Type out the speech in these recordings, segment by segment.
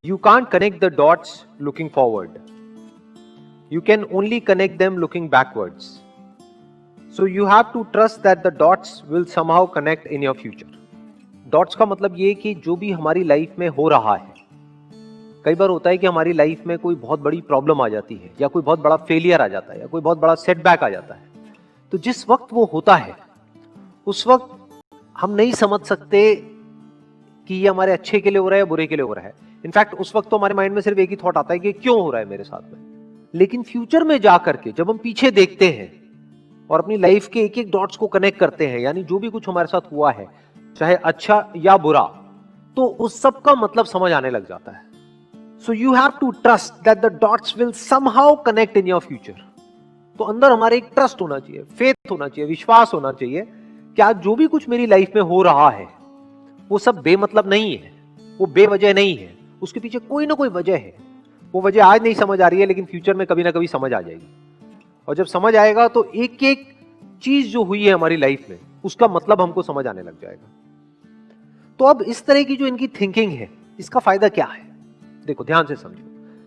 You can't connect the dots looking forward. You can only connect them looking backwards. So you have to trust that the dots will somehow connect in your future. Dots का मतलब ये कि जो भी हमारी life में हो रहा है, कई बार होता है कि हमारी लाइफ में कोई बहुत बड़ी प्रॉब्लम आ जाती है या कोई बहुत बड़ा फेलियर आ जाता है या कोई बहुत बड़ा सेटबैक आ जाता है। तो जिस वक्त वो होता है उस वक्त हम नहीं समझ सकते कि ये हमारे अच्छे के लिए हो रहा है या बुरे के लिए हो रहा है। इनफैक्ट उस वक्त तो हमारे माइंड में सिर्फ एक ही थॉट आता है कि क्यों हो रहा है मेरे साथ में। लेकिन फ्यूचर में जाकर के जब हम पीछे देखते हैं और अपनी लाइफ के एक एक डॉट्स को कनेक्ट करते हैं, यानी जो भी कुछ हमारे साथ हुआ है चाहे अच्छा या बुरा, तो उस सब का मतलब समझ आने लग जाता है। So you have to trust that the dots will somehow connect in your future. तो अंदर हमारे एक ट्रस्ट होना चाहिए, फेथ होना चाहिए, विश्वास होना चाहिए कि आज जो भी कुछ मेरी लाइफ में हो रहा है वो सब बेमतलब नहीं है, वो बेवजह नहीं है, उसके पीछे कोई ना कोई वजह है। वो वजह आज नहीं समझ आ रही है लेकिन फ्यूचर में कभी ना कभी समझ आ जाएगी। और जब समझ आएगा तो एक एक चीज जो हुई है हमारी लाइफ में उसका मतलब हमको समझ आने लग जाएगा। तो अब इस तरह की जो इनकी थिंकिंग है, इसका फायदा क्या है? देखो ध्यान से समझो।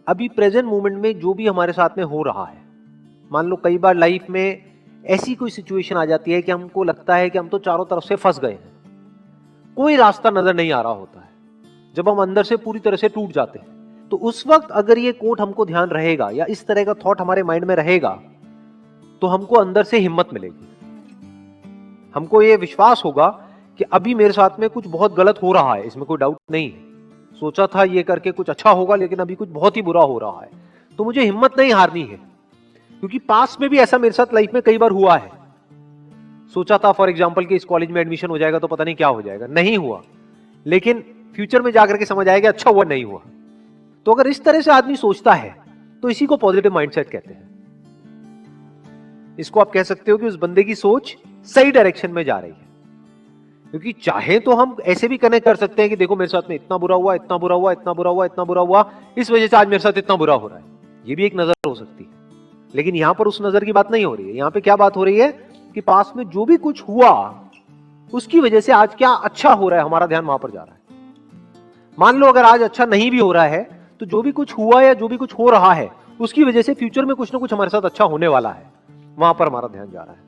अभी प्रेजेंट मोमेंट में जो भी हमारे साथ में हो रहा है, मान लो कई बार लाइफ में ऐसी कोई सिचुएशन आ जाती है कि हमको लगता है कि हम तो चारों तरफ से फंस गए हैं, कोई रास्ता नजर नहीं आ रहा होता है, जब हम अंदर से पूरी तरह से टूट जाते हैं। तो उस वक्त अगर ये कोट हमको ध्यान रहेगा या इस तरह का थॉट हमारे माइंड में रहेगा तो हमको अंदर से हिम्मत मिलेगी, हमको ये विश्वास होगा कि अभी मेरे साथ में कुछ बहुत गलत हो रहा है, इसमें कोई डाउट नहीं है। सोचा था ये करके कुछ अच्छा होगा लेकिन अभी कुछ बहुत ही बुरा हो रहा है, तो मुझे हिम्मत नहीं हारनी है। क्योंकि पास में भी ऐसा मेरे साथ लाइफ में कई बार हुआ है। सोचा था फॉर एग्जांपल कि इस कॉलेज में एडमिशन हो जाएगा तो पता नहीं क्या हो जाएगा, नहीं हुआ, लेकिन फ्यूचर में जाकर के समझ आएगा अच्छा हुआ नहीं हुआ। तो अगर इस तरह से आदमी सोचता है तो इसी को पॉजिटिव माइंडसेट कहते हैं। इसको आप कह सकते हो कि उस बंदे की सोच सही डायरेक्शन में जा रही है। क्योंकि चाहे तो हम ऐसे भी कनेक्ट कर सकते हैं कि देखो मेरे साथ में इतना बुरा हुआ, इतना बुरा हुआ, इतना बुरा हुआ, इतना बुरा हुआ, इस वजह से आज मेरे साथ इतना बुरा हो रहा है, ये भी एक नजर हो सकती है। लेकिन यहां पर उस नजर की बात नहीं हो रही है। यहां पे क्या बात हो रही है कि पास में जो भी कुछ हुआ उसकी वजह से आज क्या अच्छा हो रहा है, हमारा ध्यान वहां पर जा रहा है। मान लो अगर आज अच्छा नहीं भी हो रहा है तो जो भी कुछ हुआ या जो भी कुछ हो रहा है उसकी वजह से फ्यूचर में कुछ ना कुछ हमारे साथ अच्छा होने वाला है, वहां पर हमारा ध्यान जा रहा है।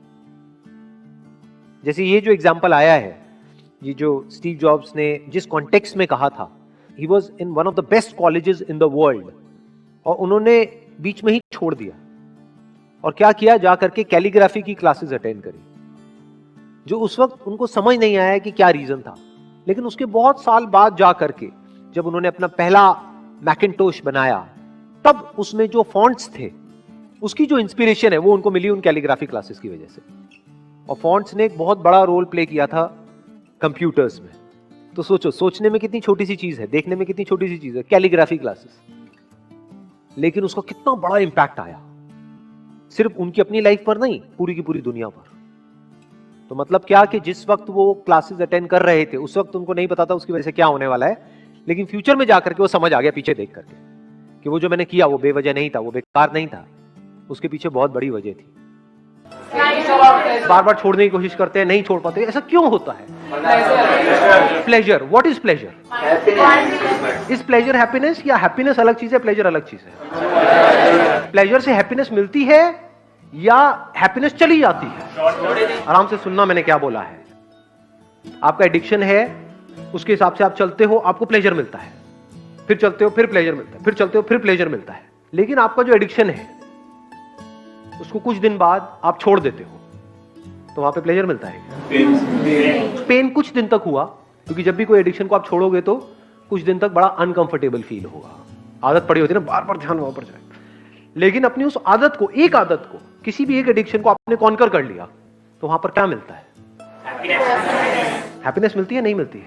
जैसे ये जो एग्जांपल आया है, ये जो स्टीव जॉब्स ने जिस कॉन्टेक्स्ट में कहा था, he was in one of the best colleges in the world, और उन्होंने बीच में ही छोड़ दिया और क्या किया, जा करके कैलीग्राफी की क्लासेस अटेंड करी, जो उस वक्त उनको समझ नहीं आया कि क्या रीजन था। लेकिन उसके बहुत साल बाद जा करके जब उन्होंने अपना पहला मैकिन्टोश बनाया, तब उसमें जो फॉन्ट्स थे उसकी जो इंस्पिरेशन है वो उनको मिली उन कैलीग्राफी क्लासेस की वजह से। और फॉन्ट्स ने एक बहुत बड़ा रोल प्ले किया था कंप्यूटर्स में। तो सोचो, सोचने में कितनी छोटी सी चीज है, देखने में कितनी छोटी सी चीज है, कैलीग्राफी क्लासेस, लेकिन उसका कितना बड़ा इंपैक्ट आया, सिर्फ उनकी अपनी लाइफ पर नहीं, पूरी की पूरी दुनिया पर। तो मतलब क्या कि जिस वक्त वो क्लासेस अटेंड कर रहे थे उस वक्त उनको नहीं पता था उसकी वजह से क्या होने वाला है, लेकिन फ्यूचर में जाकर के वो समझ आ गया पीछे देख करके कि वो जो मैंने किया वो बेवजह नहीं था, वो बेकार नहीं था, उसके पीछे बहुत बड़ी वजह थी। बार बार छोड़ने की कोशिश करते हैं, नहीं छोड़ पाते, ऐसा क्यों होता है? Pleasure, what is pleasure? Is pleasure happiness या हैप्पीनेस अलग चीज है, प्लेजर अलग चीज है? प्लेजर से हैप्पीनेस मिलती है या हैप्पीनेस चली जाती है? आराम से सुनना मैंने क्या बोला है। आपका एडिक्शन है, उसके हिसाब से आप चलते हो, आपको प्लेजर मिलता है, फिर चलते हो फिर प्लेजर मिलता है, फिर चलते हो फिर प्लेजर मिलता है। लेकिन आपका जो एडिक्शन है उसको कुछ दिन बाद आप छोड़ देते हो तो वहां पे प्लेजर मिलता है। पेन कुछ दिन तक हुआ, क्योंकि जब भी कोई एडिक्शन को आप छोड़ोगे तो कुछ दिन तक बड़ा अनकंफर्टेबल फील होगा, आदत पड़ी होती है ना, बार बार ध्यान वहां पर जाए। लेकिन अपनी उस आदत को, एक आदत को, किसी भी एक एडिक्शन को आपने कॉन्कर कर लिया तो वहां पर क्या मिलता है? हैप्पीनेस मिलती है, नहीं मिलती है?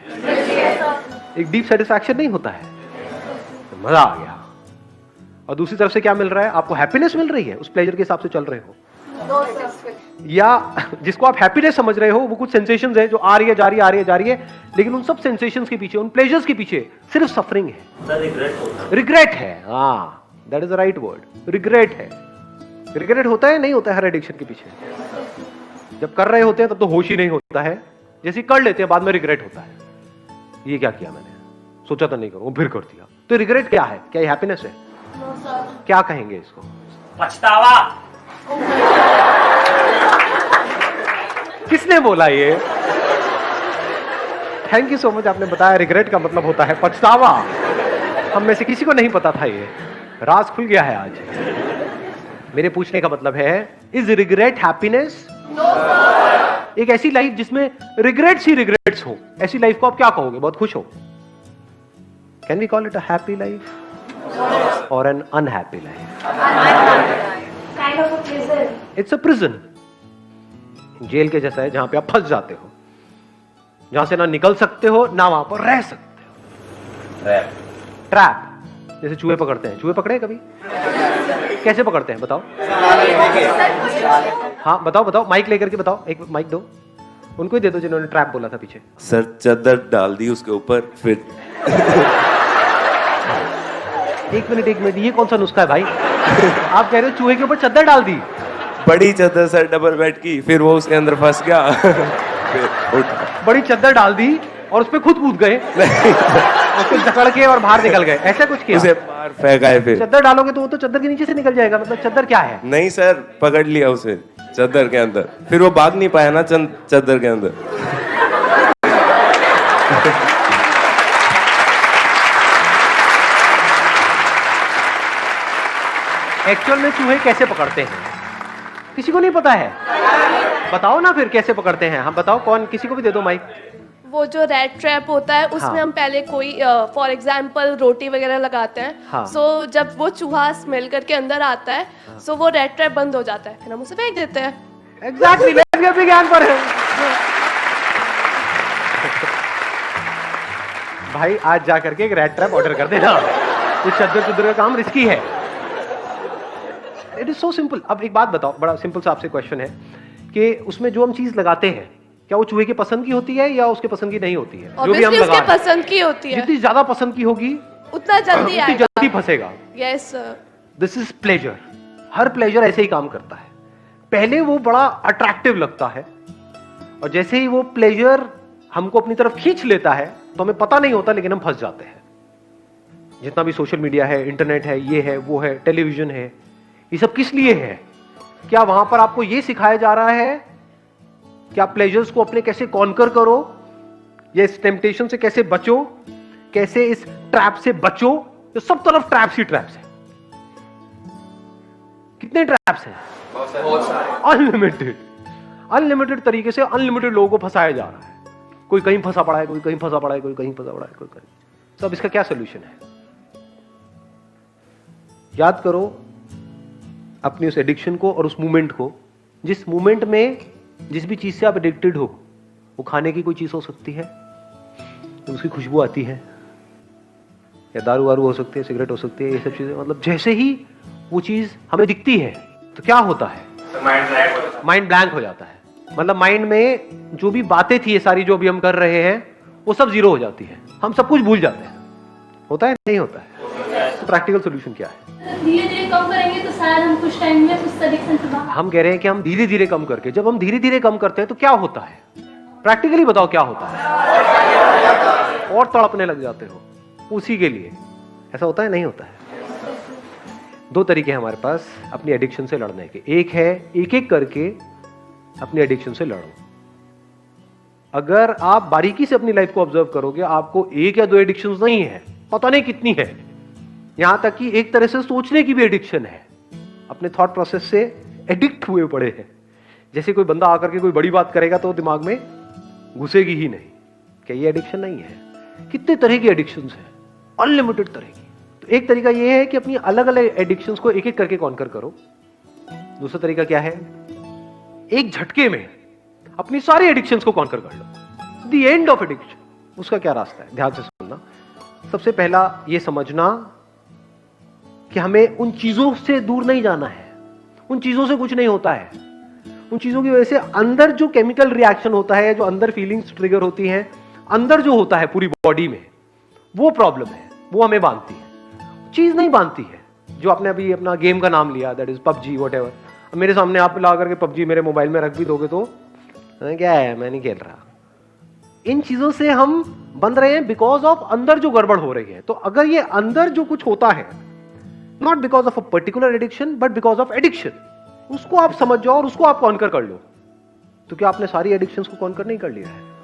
एक डीप सेटिस्फैक्शन नहीं होता है, तो मजा आ गया। और दूसरी तरफ से क्या मिल रहा है? आपको हैप्पीनेस मिल रही है, उस प्लेजर के हिसाब से चल रहे हो, या जिसको आप हैप्पीनेस समझ रहे हो वो कुछ सेंसेशंस है जो आ रही है जा रही है, आ रही है जा रही है, लेकिन उन सब सेंसेशंस के पीछे, उन प्लेजर्स के पीछे सिर्फ सफरिंग है, रिग्रेट है। हाँ, that is the right word, regret है। रिग्रेट होता है, नहीं होता है हर एडिक्शन के पीछे? जब कर रहे होते हैं तब तो होश ही नहीं होता है, जैसे कर लेते हैं बाद में रिग्रेट होता है, ये क्या किया मैंने, सोचा था नहीं करूंगा, फिर कर दिया। तो रिग्रेट क्या है? क्या ये हैप्पीनेस है? क्या कहेंगे इसको? पछतावा। किसने बोला ये? थैंक यू सो मच, आपने बताया रिग्रेट का मतलब होता है पछतावा। हम में से किसी को नहीं पता था, ये राज खुल गया है आज। मेरे पूछने का मतलब है, इज रिग्रेट हैप्पीनेस? एक ऐसी लाइफ जिसमें रिग्रेट्स ही रिग्रेट्स हो, ऐसी लाइफ को आप क्या कहोगे? बहुत खुश हो? Can we call it a happy life और an unhappy life? Kind of a prison. It's a prison. Jail के जैसा है, जहां पे आप फंस जाते हो, जहां से ना निकल सकते हो ना वहां पर रह सकते हो। ट्रैप। जैसे चूहे पकड़ते हैं, चूहे पकड़े कभी? कैसे पकड़ते हैं बताओ? हाँ बताओ बताओ, माइक लेकर के बताओ, एक माइक दो उनको ही दे दो जिन्होंने ट्रैप बोला था पीछे। सर चादर डाल दी उसके ऊपर, फिर एक मिनट, ये कौन सा नुस्खा है भाई? आप कह रहे हो चूहे के ऊपर चादर डाल दी? बड़ी चादर सर, डबल बेड की, फिर वो उसके अंदर फंस गया। फिर उठा। बड़ी चादर डाल दी और उस पे खुद कूद गए, उसको जकड़ के और बाहर निकल गए, ऐसा कुछ किया? उसे बाहर फेंका है। फिर चादर डालोगे तो वो तो चादर के नीचे से निकल जाएगा, मतलब चादर क्या है? नहीं सर, पकड़ लिया उसे चादर के अंदर, फिर वो भाग नहीं पाया ना चादर के अंदर। एक्चुअल में चूहे कैसे पकड़ते हैं किसी को नहीं पता है? बताओ ना फिर कैसे पकड़ते हैं। हम बताओ, कौन, किसी को भी दे दो माइक। वो जो रेड ट्रैप होता है उसमें हाँ। हम पहले कोई फॉर एग्जांपल रोटी वगैरह लगाते हैं। हाँ। सो जब वो चूहा स्मेल करके अंदर आता है, सो वो रेड ट्रैप बंद हो जाता है, फिर हम उसे फेंक देते हैं। एग्जैक्टली, विज्ञान पर है। भाई आज जा करके एक रेड ट्रैप ऑर्डर कर देना, इस चद्दर का काम रिस्की है। It is so simple. अब एक बात बताओ, बड़ा सिंपल सा आपसे क्वेश्चन है कि उसमें जो हम चीज लगाते हैं, क्या वो चूहे के पसंद की होती है या उसके पसंद की नहीं होती है? जो भी हम Obviously लगा उसके पसंद की होती है, जितनी ज्यादा पसंद की होगी उतना जल्दी उतनी आएगा। जल्दी फंसेगा। Yes this is pleasure. हर प्लेजर ऐसे ही काम करता है। पहले वो बड़ा अट्रैक्टिव लगता है और जैसे ही वो प्लेजर हमको अपनी तरफ खींच लेता है तो हमें पता नहीं होता, लेकिन हम फंस जाते हैं। जितना भी सोशल मीडिया है, इंटरनेट है, ये है, वो है, टेलीविजन है, ये सब किस लिए है? क्या वहां पर आपको ये सिखाया जा रहा है कि आप प्लेजर्स को अपने कैसे कॉन्कर करो, या इस टेम्पटेशन से कैसे बचो, कैसे इस ट्रैप से बचो? तो सब तरफ ट्रैप्स ही ट्रैप्स है। कितने ट्रैप्स हैं? बहुत सारे। अनलिमिटेड तरीके से अनलिमिटेड लोगों को फंसाया जा रहा है। कोई कहीं फंसा पड़ा है, कोई कहीं फंसा पड़ा है, कोई कहीं फंसा पड़ा है, कोई कहीं। तो अब इसका क्या सोल्यूशन है? याद करो अपनी उस एडिक्शन को और उस मूवमेंट को, जिस मूवमेंट में जिस भी चीज से आप एडिक्टेड हो, वो खाने की कोई चीज हो सकती है तो उसकी खुशबू आती है, या दारू वारू हो सकती है, सिगरेट हो सकती है, ये सब चीजें। मतलब जैसे ही वो चीज हमें दिखती है तो क्या होता है? माइंड ब्लैंक हो जाता है। मतलब माइंड में जो भी बातें थी, ये सारी जो भी हम कर रहे हैं, वो सब जीरो हो जाती है, हम सब कुछ भूल जाते हैं। होता है नहीं होता है? तो प्रैक्टिकल सोल्यूशन क्या है? धीरे धीरे कम करेंगे तो शायद हम कुछ टाइम में उस एडिक्शन से बाहर। हम कह रहे हैं कि हम धीरे धीरे कम करके, जब हम धीरे धीरे कम करते हैं तो क्या होता है? प्रैक्टिकली बताओ क्या होता है? और तड़पने लग जाते हो उसी के लिए। ऐसा होता है नहीं होता है? दो तरीके हैं हमारे पास अपनी एडिक्शन से लड़ने के। एक है एक एक करके अपनी एडिक्शन से लड़ो। अगर आप बारीकी से अपनी लाइफ को ऑब्जर्व करोगे, आपको एक या दो एडिक्शंस नहीं है, पता नहीं कितनी है। यहां तक कि एक तरह से सोचने की भी एडिक्शन है। अपने थॉट प्रोसेस से एडिक्ट हुए पड़े हैं। जैसे कोई बंदा आकर के कोई बड़ी बात करेगा तो दिमाग में घुसेगी ही नहीं। क्या ये एडिक्शन नहीं है? कितने तरह की एडिक्शंस हैं, अनलिमिटेड तरह की। तो एक तरीका ये है कि अपनी अलग अलग एडिक्शंस को एक एक करके कॉन्कर करो। दूसरा तरीका क्या है? एक झटके में अपनी सारी एडिक्शंस को कॉन्कर कर लो। The end of addiction. उसका क्या रास्ता है? ध्यान से सुनना। सबसे पहला ये समझना कि हमें उन चीजों से दूर नहीं जाना है। उन चीजों से कुछ नहीं होता है। उन चीजों की वजह से अंदर जो केमिकल रिएक्शन होता है, जो अंदर फीलिंग्स ट्रिगर होती हैं, अंदर जो होता है पूरी बॉडी में, वो प्रॉब्लम है, वो हमें बांधती है। चीज नहीं बांधती है। जो आपने अभी अपना गेम का नाम लिया, दैट इज पबजी, व्हाटएवर। मेरे सामने आप ला करके पबजी मेरे मोबाइल में रख भी दोगे तो क्या है, मैं नहीं खेल रहा। इन चीजों से हम बन रहे हैं बिकॉज ऑफ अंदर जो गड़बड़ हो रही है। तो अगर ये अंदर जो कुछ होता है, not because of a particular addiction but because of addiction, उसको आप समझ जाओ और उसको आप कॉन्कर कर लो, तो क्या आपने सारी एडिक्शंस को कॉन्कर नहीं कर लिया है?